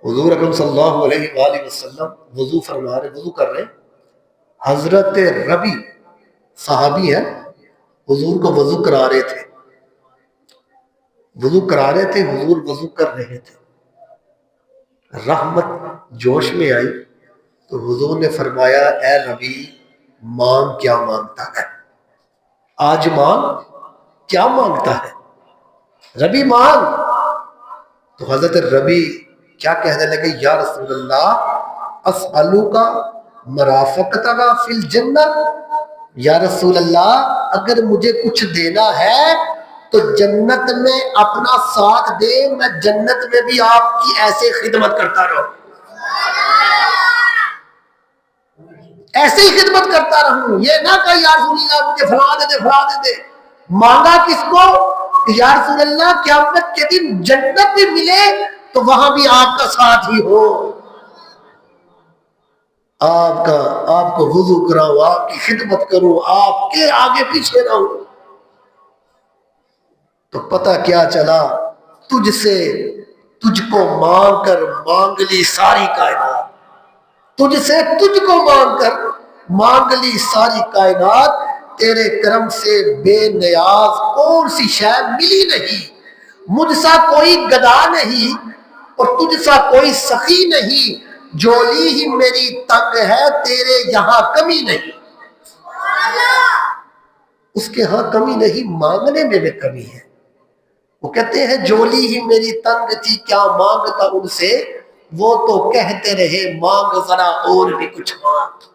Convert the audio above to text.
حضور اکرم صلی اللہ علیہ وآلہ وسلم وضو فرما رہے، وضو کر رہے، حضرت ربی صحابی ہے، حضور کو وضو کرا رہے تھے، وضو کرا رہے تھے، حضور وضو کر رہے تھے، رحمت جوش میں آئی تو حضور نے فرمایا اے ربی مانگ کیا مانگتا ہے، آج مانگ کیا مانگتا ہے، ربی مانگ۔ تو حضرت ربی کیا کہنے لگے، یا رسول اللہ اسألوک مرافقتک فی الجنہ، یا رسول اللہ اگر مجھے کچھ دینا ہے تو جنت میں اپنا ساتھ دے، میں جنت میں بھی آپ کی ایسے خدمت کرتا رہوں، ایسے ہی خدمت کرتا رہوں، یہ نہ کہ یا رسول اللہ مجھے فلاں دے دے فلاں دے دے۔ مانگا کس کو کہ یا رسول اللہ قیامت کے دن جنت بھی ملے تو وہاں بھی آپ کا ساتھ ہی ہو، آپ کو وضو کراؤں، آپ کی خدمت کروں، آپ کے آگے پیچھے رہوں۔ تو پتہ کیا چلا، تجھ کو مانگ کر مانگ لی ساری کائنات، تجھ سے تجھ کو مانگ کر مانگ لی ساری کائنات، تیرے کرم سے بے نیاز کون سی شے ملی نہیں، مجھ سا کوئی گدا نہیں اور تجھ سا کوئی سخی نہیں، جولی ہی میری تنگ ہے تیرے یہاں کمی نہیں، اس کے ہاں کمی نہیں، مانگنے میں بھی کمی ہے۔ وہ کہتے ہیں جولی ہی میری تنگ تھی کیا مانگتا ان سے، وہ تو کہتے رہے مانگ ذرا اور بھی کچھ مانگ۔